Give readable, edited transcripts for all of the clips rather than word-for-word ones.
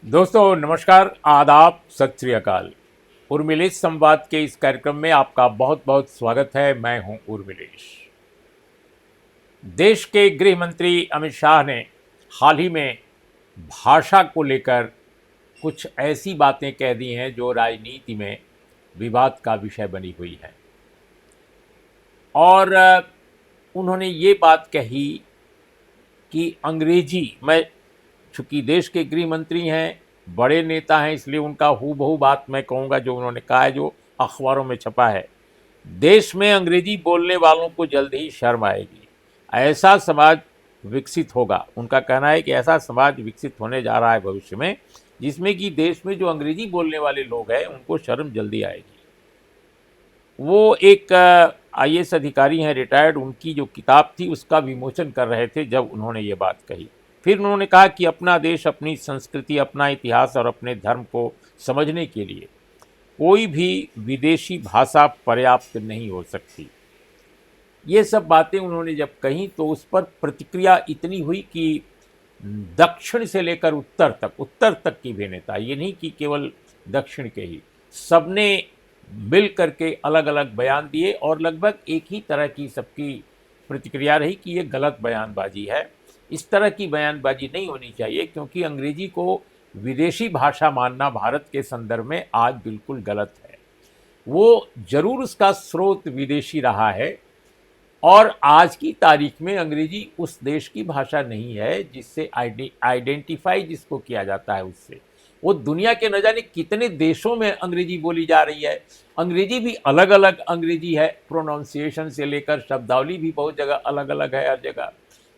दोस्तों नमस्कार, आदाब, सत श्री अकाल। उर्मिलेश संवाद के इस कार्यक्रम में आपका बहुत बहुत स्वागत है। मैं हूं उर्मिलेश। देश के गृह मंत्री अमित शाह ने हाल ही में भाषा को लेकर कुछ ऐसी बातें कह दी हैं जो राजनीति में विवाद का विषय बनी हुई है। और उन्होंने ये बात कही कि अंग्रेजी, मैं चूँकि देश के गृह मंत्री हैं, बड़े नेता हैं, इसलिए उनका हूबहू बात मैं कहूँगा जो उन्होंने कहा है, जो अखबारों में छपा है। देश में अंग्रेजी बोलने वालों को जल्द ही शर्म आएगी, ऐसा समाज विकसित होगा। उनका कहना है कि ऐसा समाज विकसित होने जा रहा है भविष्य में, जिसमें कि देश में जो अंग्रेजी बोलने वाले लोग हैं उनको शर्म जल्दी आएगी। वो एक आईएएस अधिकारी हैं, रिटायर्ड, उनकी जो किताब थी उसका विमोचन कर रहे थे जब उन्होंने ये बात कही। फिर उन्होंने कहा कि अपना देश, अपनी संस्कृति, अपना इतिहास और अपने धर्म को समझने के लिए कोई भी विदेशी भाषा पर्याप्त नहीं हो सकती। ये सब बातें उन्होंने जब कही तो उस पर प्रतिक्रिया इतनी हुई कि दक्षिण से लेकर उत्तर तक की भी नेता, ये नहीं कि केवल दक्षिण के ही, सबने मिल करके अलग अलग बयान दिए और लगभग एक ही तरह की सबकी प्रतिक्रिया रही कि ये गलत बयानबाजी है। इस तरह की बयानबाजी नहीं होनी चाहिए, क्योंकि अंग्रेजी को विदेशी भाषा मानना भारत के संदर्भ में आज बिल्कुल गलत है। वो जरूर उसका स्रोत विदेशी रहा है, और आज की तारीख में अंग्रेजी उस देश की भाषा नहीं है जिससे आइडेंटिफाई जिसको किया जाता है उससे। वो दुनिया के न जाने कितने देशों में अंग्रेजी बोली जा रही है। अंग्रेजी भी अलग अलग अंग्रेजी है, प्रोनाउंसिएशन से लेकर शब्दावली भी बहुत जगह अलग अलग है हर जगह।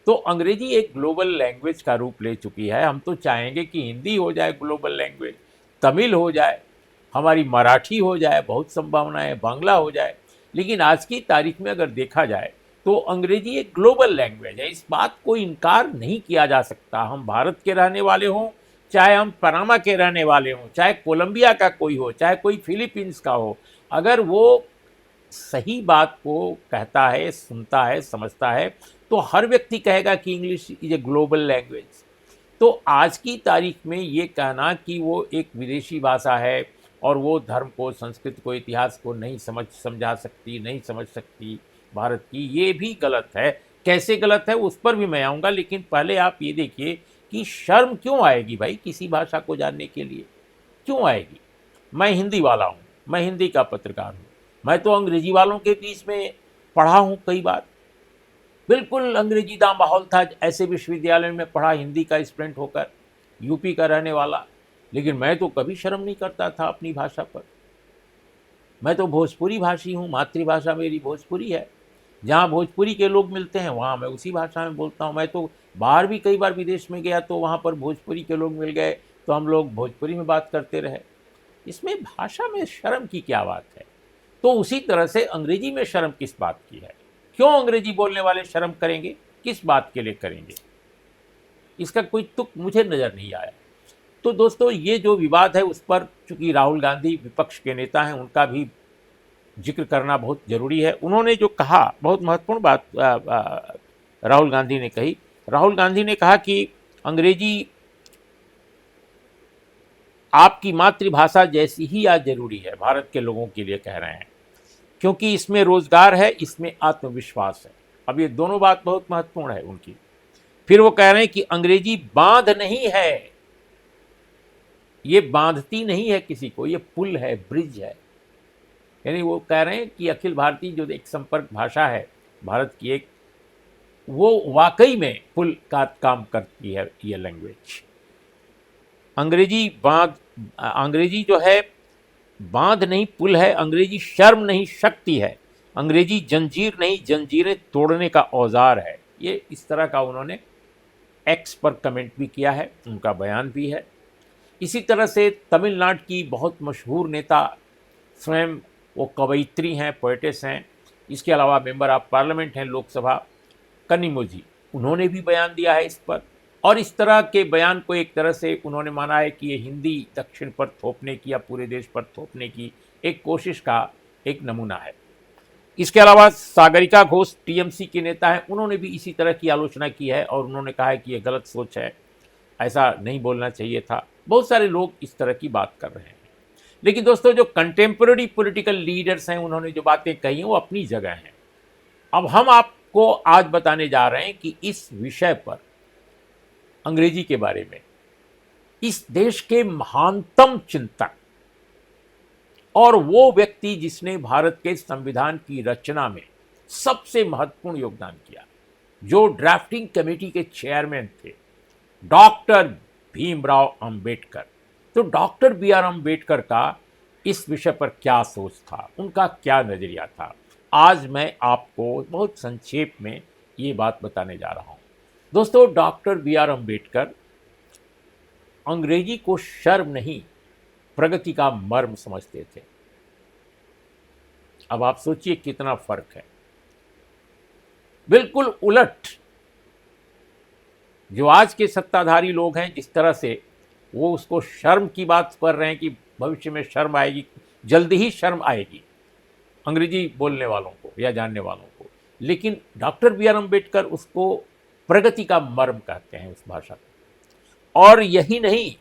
तो अंग्रेजी एक ग्लोबल लैंग्वेज का रूप ले चुकी है। हम तो चाहेंगे कि हिंदी हो जाए ग्लोबल लैंग्वेज, तमिल हो जाए, हमारी मराठी हो जाए, बहुत संभावना है, बांग्ला हो जाए। लेकिन आज की तारीख में अगर देखा जाए तो अंग्रेजी एक ग्लोबल लैंग्वेज है, इस बात को इनकार नहीं किया जा सकता। हम भारत के रहने वाले हों, चाहे हम पनामा के रहने वाले हों, चाहे कोलंबिया का कोई हो, चाहे कोई फिलीपींस का हो, अगर वो सही बात को कहता है, सुनता है, समझता है, तो हर व्यक्ति कहेगा कि English is a global language. तो आज की तारीख में ये कहना कि वो एक विदेशी भाषा है और वो धर्म को, संस्कृति को, इतिहास को नहीं समझा सकती, नहीं समझ सकती भारत की, ये भी गलत है। कैसे गलत है उस पर भी मैं आऊँगा, लेकिन पहले आप ये देखिए कि शर्म क्यों आएगी भाई किसी भाषा को जानने के लिए, क्यों आएगी? मैं हिंदी वाला हूँ, मैं हिंदी का पत्रकार हूँ, मैं तो अंग्रेजी वालों के बीच में पढ़ा हूँ कई बार। बिल्कुल अंग्रेजी का माहौल था, ऐसे विश्वविद्यालय में पढ़ा हिंदी का स्टूडेंट होकर, यूपी का रहने वाला। लेकिन मैं तो कभी शर्म नहीं करता था अपनी भाषा पर। मैं तो भोजपुरी भाषी हूँ, मातृभाषा मेरी भोजपुरी है। जहाँ भोजपुरी के लोग मिलते हैं वहाँ मैं उसी भाषा में बोलता हूँ। मैं तो बाहर भी कई बार विदेश में गया तो वहाँ पर भोजपुरी के लोग मिल गए तो हम लोग भोजपुरी में बात करते रहे। इसमें भाषा में शर्म की क्या बात है? तो उसी तरह से अंग्रेजी में शर्म किस बात की है? क्यों अंग्रेजी बोलने वाले शर्म करेंगे? किस बात के लिए करेंगे? इसका कोई तुक मुझे नज़र नहीं आया। तो दोस्तों, ये जो विवाद है उस पर चूँकि राहुल गांधी विपक्ष के नेता हैं, उनका भी जिक्र करना बहुत ज़रूरी है। उन्होंने जो कहा, बहुत महत्वपूर्ण बात राहुल गांधी ने कही। राहुल गांधी ने कहा कि अंग्रेजी आपकी मातृभाषा जैसी ही आज जरूरी है, भारत के लोगों के लिए कह रहे हैं, क्योंकि इसमें रोजगार है, इसमें आत्मविश्वास है। अब ये दोनों बात बहुत महत्वपूर्ण है उनकी। फिर वो कह रहे हैं कि अंग्रेजी बांध नहीं है, ये बांधती नहीं है किसी को, ये पुल है, ब्रिज है। यानी वो कह रहे हैं कि अखिल भारतीय जो एक संपर्क भाषा है भारत की एक, वो वाकई में पुल का काम करती है ये लैंग्वेज। अंग्रेजी जो है बांध नहीं पुल है, अंग्रेजी शर्म नहीं शक्ति है, अंग्रेजी जंजीर नहीं जंजीरें तोड़ने का औजार है। ये इस तरह का उन्होंने एक्स पर कमेंट भी किया है, उनका बयान भी है। इसी तरह से तमिलनाडु की बहुत मशहूर नेता, स्वयं वो कवयित्री हैं, पोएटेस हैं, इसके अलावा मेंबर ऑफ पार्लियामेंट हैं लोकसभा, कनिमोझी, उन्होंने भी बयान दिया है इस पर। और इस तरह के बयान को एक तरह से उन्होंने माना है कि ये हिंदी दक्षिण पर थोपने की या पूरे देश पर थोपने की एक कोशिश का एक नमूना है। इसके अलावा सागरिका घोष टीएमसी के नेता हैं, उन्होंने भी इसी तरह की आलोचना की है और उन्होंने कहा है कि ये गलत सोच है। ऐसा नहीं बोलना चाहिए था। बहुत सारे लोग इस तरह की बात कर रहे हैं। लेकिन दोस्तों, जो कंटेम्पररी पॉलिटिकल लीडर्स हैं, उन्होंने जो बातें कही हैं वो अपनी जगह हैं। अब हम आपको आज बताने जा रहे हैं कि इस विषय पर, अंग्रेजी के बारे में, इस देश के महानतम चिंतक और वो व्यक्ति जिसने भारत के संविधान की रचना में सबसे महत्वपूर्ण योगदान किया, जो ड्राफ्टिंग कमेटी के चेयरमैन थे, डॉक्टर भीमराव अंबेडकर। तो डॉक्टर बी आर अंबेडकर का इस विषय पर क्या सोच था, उनका क्या नजरिया था, आज मैं आपको बहुत संक्षेप में ये बात बताने जा रहा हूं। दोस्तों, डॉक्टर बी आर अंबेडकर अंग्रेजी को शर्म नहीं, प्रगति का मर्म समझते थे। अब आप सोचिए कितना फर्क है। बिल्कुल उलट जो आज के सत्ताधारी लोग हैं, जिस तरह से वो उसको शर्म की बात कर रहे हैं कि भविष्य में शर्म आएगी, जल्दी ही शर्म आएगी अंग्रेजी बोलने वालों को या जानने वालों को, लेकिन डॉक्टर बी आर अम्बेडकर उसको प्रगति का मर्म कहते हैं, उस भाषा को। और यही नहीं,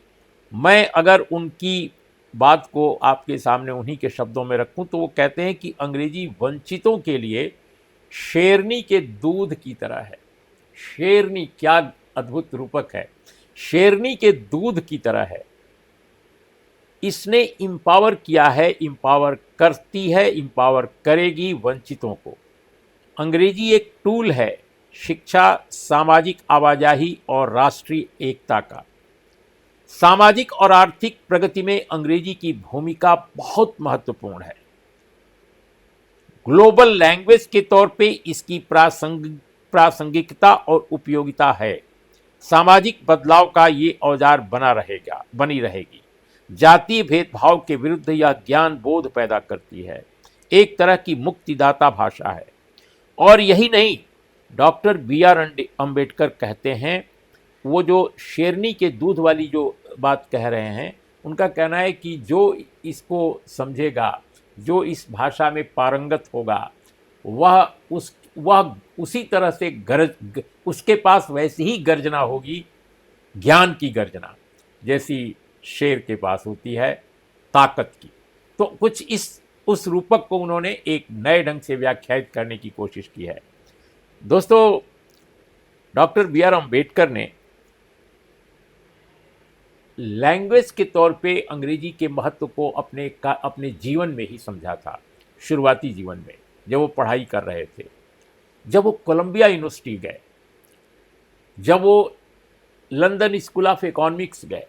मैं अगर उनकी बात को आपके सामने उन्हीं के शब्दों में रखूं तो वो कहते हैं कि अंग्रेजी वंचितों के लिए शेरनी के दूध की तरह है। शेरनी, क्या अद्भुत रूपक है, शेरनी के दूध की तरह है। इसने इंपावर किया है, इंपावर करती है, इंपावर करेगी वंचितों को। अंग्रेजी एक टूल है शिक्षा, सामाजिक आवाजाही और राष्ट्रीय एकता का। सामाजिक और आर्थिक प्रगति में अंग्रेजी की भूमिका बहुत महत्वपूर्ण है। ग्लोबल लैंग्वेज के तौर पे इसकी प्रासंगिकता और उपयोगिता है। सामाजिक बदलाव का ये औजार बनी रहेगी। जातीय भेदभाव के विरुद्ध यह ज्ञान बोध पैदा करती है, एक तरह की मुक्तिदाता भाषा है। और यही नहीं, डॉक्टर बी आर अम्बेडकर कहते हैं, वो जो शेरनी के दूध वाली जो बात कह रहे हैं, उनका कहना है कि जो इसको समझेगा, जो इस भाषा में पारंगत होगा, वह उसी तरह से उसके पास वैसी ही गर्जना होगी, ज्ञान की गर्जना, जैसी शेर के पास होती है ताकत की। तो कुछ उस रूपक को उन्होंने एक नए ढंग से व्याख्यायित करने की कोशिश की है। दोस्तों, डॉक्टर बी आर अम्बेडकर ने लैंग्वेज के तौर पे अंग्रेजी के महत्व को अपने जीवन में ही समझा था। शुरुआती जीवन में जब वो पढ़ाई कर रहे थे, जब वो कोलंबिया यूनिवर्सिटी गए, जब वो लंदन स्कूल ऑफ इकोनॉमिक्स गए,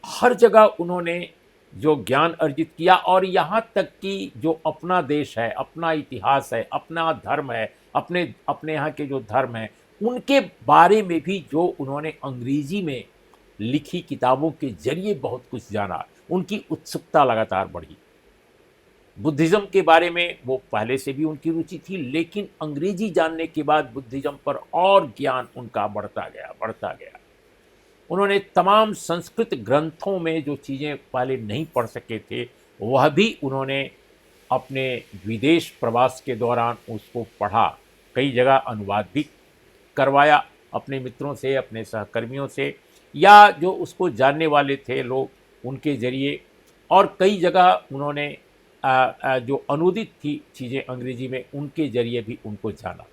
हर जगह उन्होंने जो ज्ञान अर्जित किया। और यहाँ तक कि जो अपना देश है, अपना इतिहास है, अपना धर्म है, अपने यहाँ के जो धर्म हैं, उनके बारे में भी जो उन्होंने अंग्रेजी में लिखी किताबों के जरिए बहुत कुछ जाना, उनकी उत्सुकता लगातार बढ़ी। बुद्धिज़्म के बारे में वो पहले से भी उनकी रुचि थी, लेकिन अंग्रेजी जानने के बाद बुद्धिज़्म पर और ज्ञान उनका बढ़ता गया। उन्होंने तमाम संस्कृत ग्रंथों में जो चीज़ें पहले नहीं पढ़ सके थे, वह भी उन्होंने अपने विदेश प्रवास के दौरान उसको पढ़ा। कई जगह अनुवाद भी करवाया अपने मित्रों से, अपने सहकर्मियों से, या जो उसको जानने वाले थे लोग, उनके ज़रिए। और कई जगह उन्होंने जो अनुदित थी चीज़ें अंग्रेजी में, उनके ज़रिए भी उनको जाना।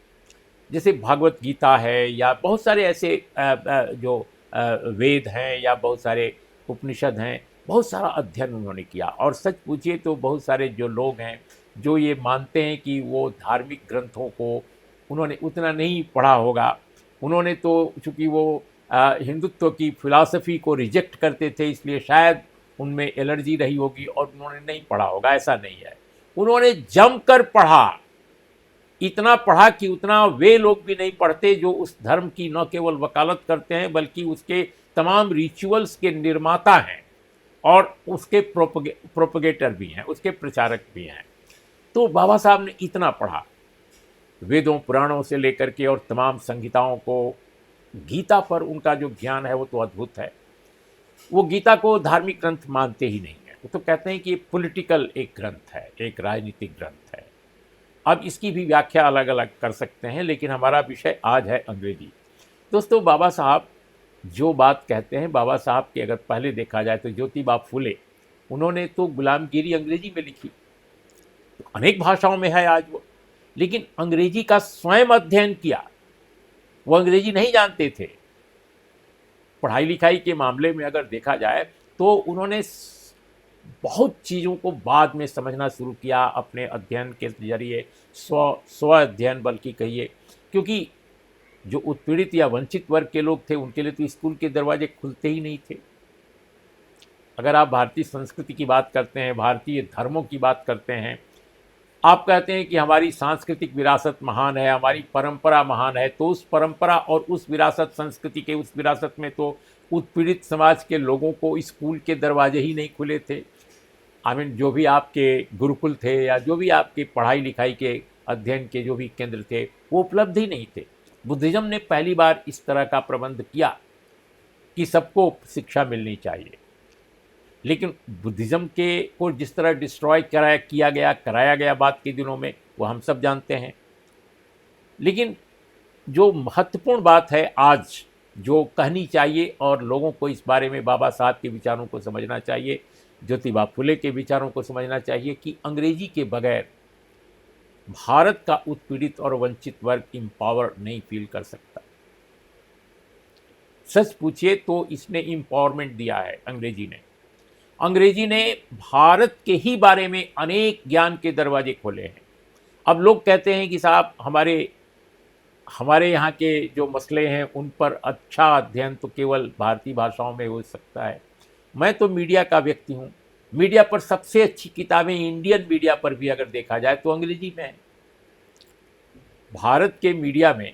जैसे भागवत गीता है, या बहुत सारे ऐसे जो वेद हैं, या बहुत सारे उपनिषद हैं, बहुत सारा अध्ययन उन्होंने किया। और सच पूछिए तो बहुत सारे जो लोग हैं जो ये मानते हैं कि वो धार्मिक ग्रंथों को उन्होंने उतना नहीं पढ़ा होगा, उन्होंने तो चूँकि वो हिंदुत्व की फिलॉसफी को रिजेक्ट करते थे, इसलिए शायद उनमें एलर्जी रही होगी और उन्होंने नहीं पढ़ा होगा। ऐसा नहीं है, उन्होंने जमकर पढ़ा। इतना पढ़ा कि उतना वे लोग भी नहीं पढ़ते जो उस धर्म की न केवल वकालत करते हैं, बल्कि उसके तमाम रिचुअल्स के निर्माता हैं और उसके प्रोपगेटर भी हैं, उसके प्रचारक भी हैं। तो बाबा साहब ने इतना पढ़ा, वेदों पुराणों से लेकर के और तमाम संहिताओं को। गीता पर उनका जो ज्ञान है वो तो अद्भुत है। वो गीता को धार्मिक ग्रंथ मानते ही नहीं है, वो तो कहते हैं कि ये पॉलिटिकल एक ग्रंथ है, एक राजनीतिक ग्रंथ है। अब इसकी भी व्याख्या अलग अलग कर सकते हैं, लेकिन हमारा विषय आज है अंग्रेजी। दोस्तों, बाबा साहब जो बात कहते हैं बाबा साहब की, अगर पहले देखा जाए तो ज्योतिबा फुले, उन्होंने तो गुलामगिरी अंग्रेजी में लिखी, तो अनेक भाषाओं में है आज वो, लेकिन अंग्रेजी का स्वयं अध्ययन किया। वो अंग्रेजी नहीं जानते थे। पढ़ाई लिखाई के मामले में अगर देखा जाए तो उन्होंने बहुत चीज़ों को बाद में समझना शुरू किया अपने अध्ययन के जरिए, स्व अध्ययन बल्कि कहिए, क्योंकि जो उत्पीड़ित या वंचित वर्ग के लोग थे उनके लिए तो स्कूल के दरवाजे खुलते ही नहीं थे। अगर आप भारतीय संस्कृति की बात करते हैं, भारतीय धर्मों की बात करते हैं, आप कहते हैं कि हमारी सांस्कृतिक विरासत महान है, हमारी परंपरा महान है, तो उस परंपरा और उस विरासत, संस्कृति के उस विरासत में तो उत्पीड़ित समाज के लोगों को स्कूल के दरवाजे ही नहीं खुले थे। जो भी आपके गुरुकुल थे या जो भी आपके पढ़ाई लिखाई के अध्ययन के जो भी केंद्र थे वो उपलब्ध ही नहीं थे। बुद्धिज़्म ने पहली बार इस तरह का प्रबंध किया कि सबको शिक्षा मिलनी चाहिए, लेकिन बुद्धिज़्म के को जिस तरह डिस्ट्रॉय कराया गया बाद के दिनों में, वो हम सब जानते हैं। लेकिन जो महत्वपूर्ण बात है आज जो कहनी चाहिए और लोगों को इस बारे में बाबा साहब के विचारों को समझना चाहिए, ज्योतिबा फुले के विचारों को समझना चाहिए कि अंग्रेजी के बगैर भारत का उत्पीड़ित और वंचित वर्ग एम्पावर नहीं फील कर सकता। सच पूछिए तो इसने एम्पावरमेंट दिया है अंग्रेजी ने भारत के ही बारे में अनेक ज्ञान के दरवाजे खोले हैं। अब लोग कहते हैं कि साहब हमारे यहाँ के जो मसले हैं उन पर अच्छा अध्ययन तो केवल भारतीय भाषाओं में हो सकता है। मैं तो मीडिया का व्यक्ति हूँ, मीडिया पर सबसे अच्छी किताबें इंडियन मीडिया पर भी अगर देखा जाए तो अंग्रेजी में है। भारत के मीडिया में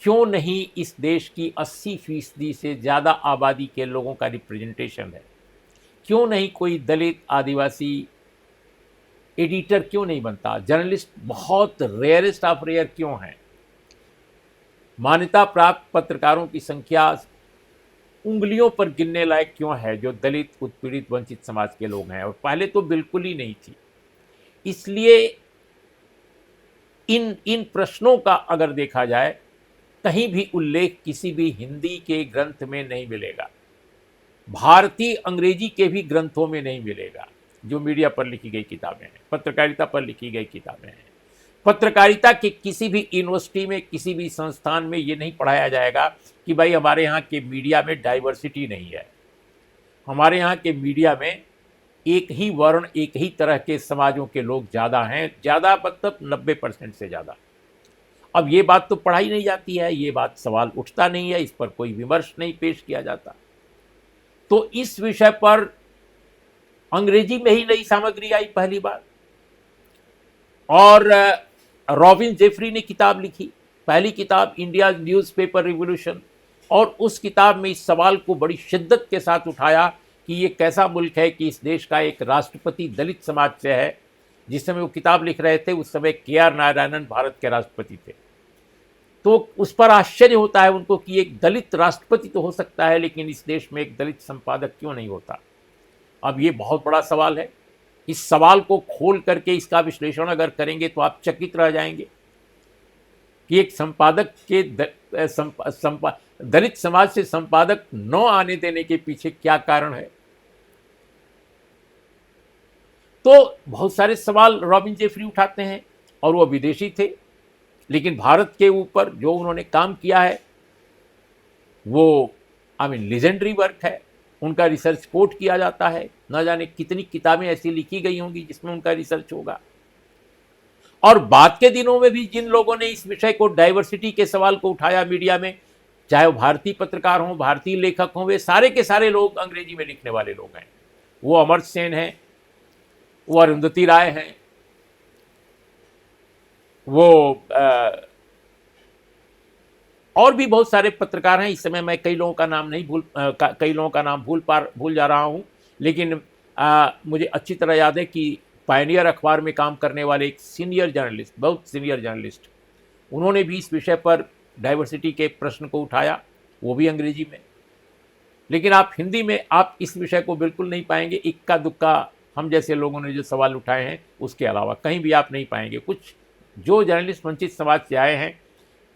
क्यों नहीं इस देश की 80% से ज़्यादा आबादी के लोगों का रिप्रेजेंटेशन है? क्यों नहीं कोई दलित, आदिवासी एडिटर क्यों नहीं बनता? जर्नलिस्ट बहुत रेयरेस्ट ऑफ रेयर क्यों हैं? मान्यता प्राप्त पत्रकारों की संख्या उंगलियों पर गिनने लायक क्यों है जो दलित, उत्पीड़ित, वंचित समाज के लोग हैं, और पहले तो बिल्कुल ही नहीं थी। इसलिए इन प्रश्नों का अगर देखा जाए कहीं भी उल्लेख किसी भी हिंदी के ग्रंथ में नहीं मिलेगा, भारतीय अंग्रेजी के भी ग्रंथों में नहीं मिलेगा। जो मीडिया पर लिखी गई किताबें हैं, पत्रकारिता पर लिखी गई किताबें हैं, पत्रकारिता के किसी भी यूनिवर्सिटी में, किसी भी संस्थान में ये नहीं पढ़ाया जाएगा कि भाई हमारे यहाँ के मीडिया में डाइवर्सिटी नहीं है, हमारे यहाँ के मीडिया में एक ही वर्ण, एक ही तरह के समाजों के लोग ज़्यादा हैं, ज़्यादा मतलब 90% से ज़्यादा। अब ये बात तो पढ़ाई नहीं जाती है, ये बात सवाल उठता नहीं है, इस पर कोई विमर्श नहीं पेश किया जाता। तो इस विषय पर अंग्रेजी में ही नई सामग्री आई पहली बार, और रॉबिन जेफरी ने किताब लिखी, पहली किताब इंडिया न्यूज़पेपर रिवॉल्यूशन, और उस किताब में इस सवाल को बड़ी शिद्दत के साथ उठाया कि ये कैसा मुल्क है कि इस देश का एक राष्ट्रपति दलित समाज से है। जिस समय वो किताब लिख रहे थे उस समय KR नारायणन भारत के राष्ट्रपति थे, तो उस पर आश्चर्य होता है उनको कि एक दलित राष्ट्रपति तो हो सकता है लेकिन इस देश में एक दलित संपादक क्यों नहीं होता। अब ये बहुत बड़ा सवाल है। इस सवाल को खोल करके इसका विश्लेषण अगर करेंगे तो आप चकित रह जाएंगे कि एक संपादक के दलित समाज से संपादक न आने देने के पीछे क्या कारण है। तो बहुत सारे सवाल रॉबिन जेफरी उठाते हैं, और वो विदेशी थे, लेकिन भारत के ऊपर जो उन्होंने काम किया है वो लीजेंडरी वर्क है। उनका रिसर्च कोट किया जाता है, न जाने कितनी किताबें ऐसी लिखी गई होंगी जिसमें उनका रिसर्च होगा। और बाद के दिनों में भी जिन लोगों ने इस विषय को, डाइवर्सिटी के सवाल को उठाया मीडिया में, चाहे वो भारतीय पत्रकार हों, भारतीय लेखक हों, वे सारे के सारे लोग अंग्रेजी में लिखने वाले लोग हैं। वो अमर्त्य सेन हैं, वो अरुंधति राय हैं, वो और भी बहुत सारे पत्रकार हैं। इस समय मैं कई लोगों का नाम भूल जा रहा हूं, लेकिन मुझे अच्छी तरह याद है कि पायनियर अखबार में काम करने वाले एक सीनियर जर्नलिस्ट, बहुत सीनियर जर्नलिस्ट, उन्होंने भी इस विषय पर डाइवर्सिटी के प्रश्न को उठाया, वो भी अंग्रेजी में। लेकिन आप हिंदी में आप इस विषय को बिल्कुल नहीं पाएंगे। इक्का दुक्का हम जैसे लोगों ने जो सवाल उठाए हैं उसके अलावा कहीं भी आप नहीं पाएंगे। कुछ जो जर्नलिस्ट वंचित समाज से आए हैं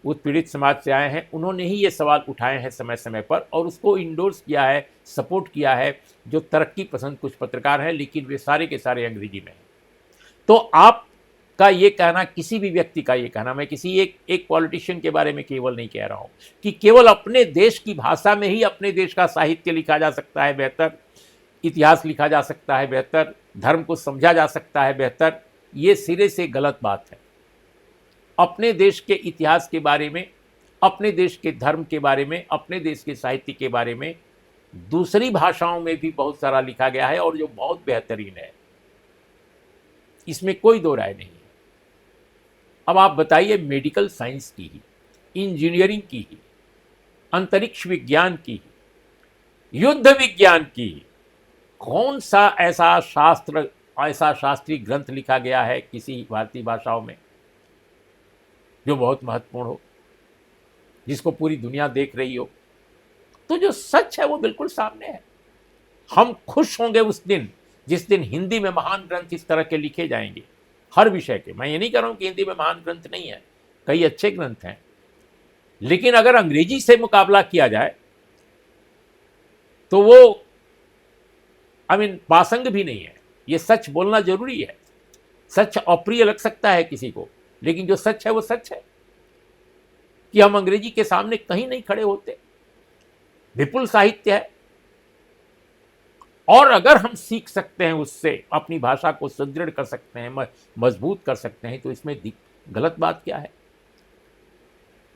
उत्पीड़ित समाज से आए हैं, उन्होंने ही ये सवाल उठाए हैं समय समय पर और उसको इंडोर्स किया है, सपोर्ट किया है, जो तरक्की पसंद कुछ पत्रकार हैं, लेकिन वे सारे के सारे अंग्रेजी में हैं। तो आपका ये कहना, किसी भी व्यक्ति का ये कहना, मैं किसी एक पॉलिटिशियन के बारे में केवल नहीं कह रहा हूँ, कि केवल अपने देश की भाषा में ही अपने देश का साहित्य लिखा जा सकता है बेहतर, इतिहास लिखा जा सकता है बेहतर, धर्म को समझा जा सकता है बेहतर, ये सिरे से गलत बात है। अपने देश के इतिहास के बारे में, अपने देश के धर्म के बारे में, अपने देश के साहित्य के बारे में दूसरी भाषाओं में भी बहुत सारा लिखा गया है और जो बहुत बेहतरीन है, इसमें कोई दो राय नहीं है। अब आप बताइए, मेडिकल साइंस की ही, इंजीनियरिंग की ही, अंतरिक्ष विज्ञान की ही, युद्ध विज्ञान की ही, कौन सा ऐसा शास्त्रीय ग्रंथ लिखा गया है किसी भारतीय भाषाओं में जो बहुत महत्वपूर्ण हो, जिसको पूरी दुनिया देख रही हो? तो जो सच है वो बिल्कुल सामने है। हम खुश होंगे उस दिन जिस दिन हिंदी में महान ग्रंथ इस तरह के लिखे जाएंगे, हर विषय के। मैं ये नहीं कह रहा हूं कि हिंदी में महान ग्रंथ नहीं है, कई अच्छे ग्रंथ हैं, लेकिन अगर अंग्रेजी से मुकाबला किया जाए तो वो बासंग भी नहीं है। ये सच बोलना जरूरी है। सच अप्रिय लग सकता है किसी को, लेकिन जो सच है वो सच है कि हम अंग्रेजी के सामने कहीं नहीं खड़े होते। विपुल साहित्य है, और अगर हम सीख सकते हैं उससे, अपनी भाषा को सुदृढ़ कर सकते हैं, मजबूत कर सकते हैं, तो इसमें गलत बात क्या है?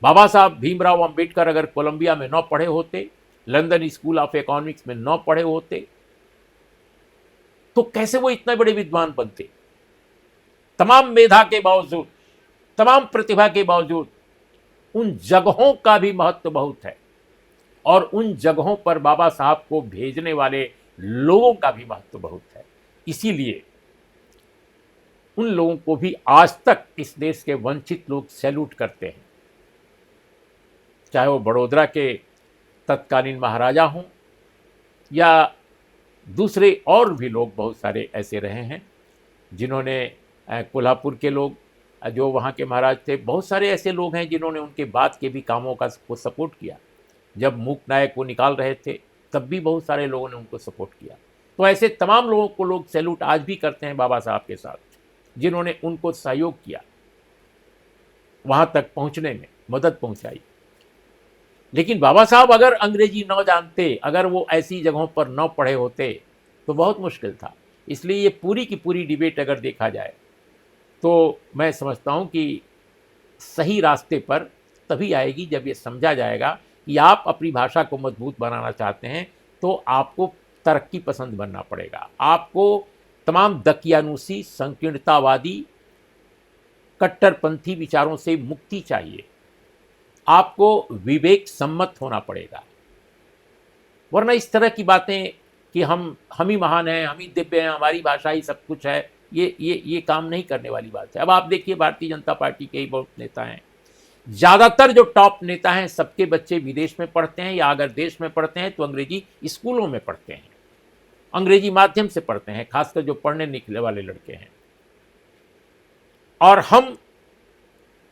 बाबा साहब भीमराव अंबेडकर अगर कोलंबिया में न पढ़े होते, लंदन स्कूल ऑफ इकोनॉमिक्स में न पढ़े होते, तो कैसे वो इतने बड़े विद्वान बनते? तमाम मेधा के बावजूद, तमाम प्रतिभा के बावजूद, उन जगहों का भी महत्व बहुत है, और उन जगहों पर बाबा साहब को भेजने वाले लोगों का भी महत्व बहुत है। इसीलिए उन लोगों को भी आज तक इस देश के वंचित लोग सैल्यूट करते हैं, चाहे वो बड़ौदा के तत्कालीन महाराजा हों या दूसरे और भी लोग। बहुत सारे ऐसे रहे हैं जिन्होंने, कोल्हापुर के लोग जो वहाँ के महाराज थे, बहुत सारे ऐसे लोग हैं जिन्होंने उनके बाद के भी कामों को सपोर्ट किया। जब मूक नायक को निकाल रहे थे तब भी बहुत सारे लोगों ने उनको सपोर्ट किया। तो ऐसे तमाम लोगों को लोग सैल्यूट आज भी करते हैं बाबा साहब के साथ, जिन्होंने उनको सहयोग किया, वहाँ तक पहुँचने में मदद पहुँचाई। लेकिन बाबा साहब अगर अंग्रेजी न जानते, अगर वो ऐसी जगहों पर न पढ़े होते, तो बहुत मुश्किल था। इसलिए ये पूरी की पूरी डिबेट अगर देखा जाए तो मैं समझता हूँ कि सही रास्ते पर तभी आएगी जब ये समझा जाएगा कि आप अपनी भाषा को मजबूत बनाना चाहते हैं तो आपको तरक्की पसंद बनना पड़ेगा। आपको तमाम दकियानूसी, संकीर्णतावादी, कट्टरपंथी विचारों से मुक्ति चाहिए। आपको विवेक सम्मत होना पड़ेगा, वरना इस तरह की बातें कि हम ही महान हैं, हम ही दिव्य हैं, हमारी भाषा ही सब कुछ है, ये काम नहीं करने वाली बात है। अब आप देखिए, भारतीय जनता पार्टी के ही बहुत नेता हैं, ज़्यादातर जो टॉप नेता हैं, सबके बच्चे विदेश में पढ़ते हैं, या अगर देश में पढ़ते हैं तो अंग्रेजी स्कूलों में पढ़ते हैं, अंग्रेजी माध्यम से पढ़ते हैं, खासकर जो पढ़ने निकले वाले लड़के हैं। और हम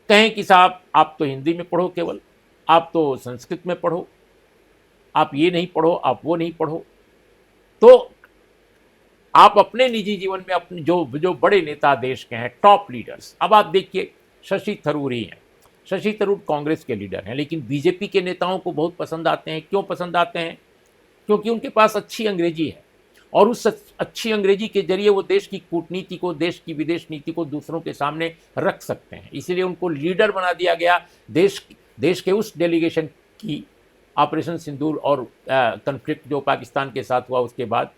कहें कि साहब आप तो हिंदी में पढ़ो, केवल आप तो संस्कृत में पढ़ो, आप ये नहीं पढ़ो, आप वो नहीं पढ़ो, तो आप अपने निजी जीवन में अपने जो बड़े नेता देश के हैं, टॉप लीडर्स, अब आप देखिए शशि थरूर ही हैं। शशि थरूर कांग्रेस के लीडर हैं, लेकिन बीजेपी के नेताओं को बहुत पसंद आते हैं। क्यों पसंद आते हैं? क्योंकि उनके पास अच्छी अंग्रेजी है, और उस अच्छी अंग्रेजी के जरिए वो देश की कूटनीति को, देश की विदेश नीति को दूसरों के सामने रख सकते हैं। इसलिए उनको लीडर बना दिया गया। देश के उस डेलीगेशन की, ऑपरेशन सिंदूर और कन्फ्लिक्ट जो पाकिस्तान के साथ हुआ उसके बाद,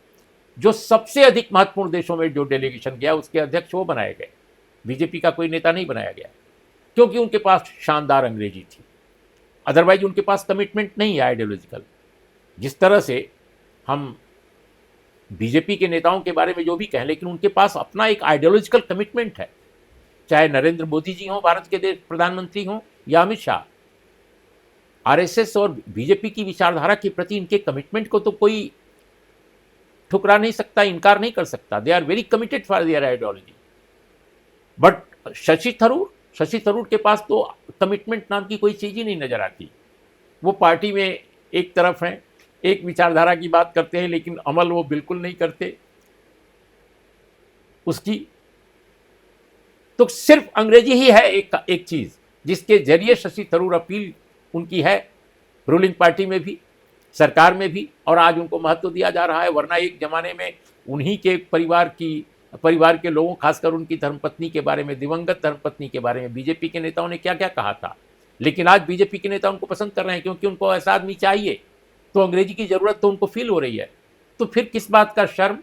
जो सबसे अधिक महत्वपूर्ण देशों में जो डेलीगेशन गया, उसके अध्यक्ष वो बनाए गए। बीजेपी का कोई नेता नहीं बनाया गया, क्योंकि उनके पास शानदार अंग्रेजी थी। अदरवाइज उनके पास कमिटमेंट नहीं है आइडियोलॉजिकल। जिस तरह से हम बीजेपी के नेताओं के बारे में जो भी कहें, लेकिन उनके पास अपना एक आइडियोलॉजिकल कमिटमेंट है। चाहे नरेंद्र मोदी जी हों, भारत के देश प्रधानमंत्री हों, या अमित शाह, आरएसएस और बीजेपी की विचारधारा के प्रति इनके कमिटमेंट को तो कोई ठुकरा नहीं सकता, इनकार नहीं कर सकता। They are very committed for their ideology. But Shashi Tharoor Shashi Tharoor के पास तो कमिटमेंट नाम की कोई चीज़ ही नहीं नज़र आती। वो पार्टी में एक तरफ हैं, एक विचारधारा की बात करते हैं, लेकिन अमल वो बिल्कुल नहीं करते उसकी। तो सिर्फ अंग्रेजी ही है एक चीज़ जिसके जरिए शशि थरूर अपील उनकी है, रूलिंग पार्टी में भी, सरकार में भी, और आज उनको महत्व दिया जा रहा है। वरना एक जमाने में उन्हीं के परिवार के लोगों, खासकर उनकी धर्मपत्नी के बारे में, दिवंगत धर्मपत्नी के बारे में बीजेपी के नेताओं ने क्या क्या कहा था। लेकिन आज बीजेपी के नेता उनको पसंद कर रहे हैं, क्योंकि उनको ऐसा आदमी चाहिए। तो अंग्रेजी की ज़रूरत तो उनको फील हो रही है। तो फिर किस बात का शर्म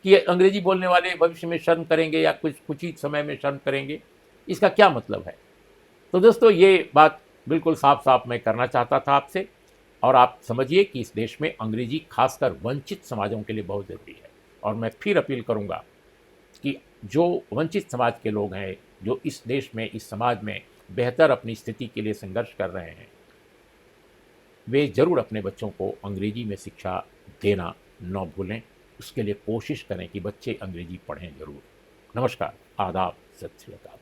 कि अंग्रेजी बोलने वाले भविष्य में शर्म करेंगे या कुछ ही समय में शर्म करेंगे, इसका क्या मतलब है। तो दोस्तों, ये बात बिल्कुल साफ साफ मैं करना चाहता था आपसे। और आप समझिए कि इस देश में अंग्रेजी खासकर वंचित समाजों के लिए बहुत ज़रूरी है। और मैं फिर अपील करूँगा कि जो वंचित समाज के लोग हैं, जो इस देश में, इस समाज में बेहतर अपनी स्थिति के लिए संघर्ष कर रहे हैं, वे ज़रूर अपने बच्चों को अंग्रेजी में शिक्षा देना न भूलें। उसके लिए कोशिश करें कि बच्चे अंग्रेजी पढ़ें ज़रूर। नमस्कार, आदाब, सत श्री अकाल।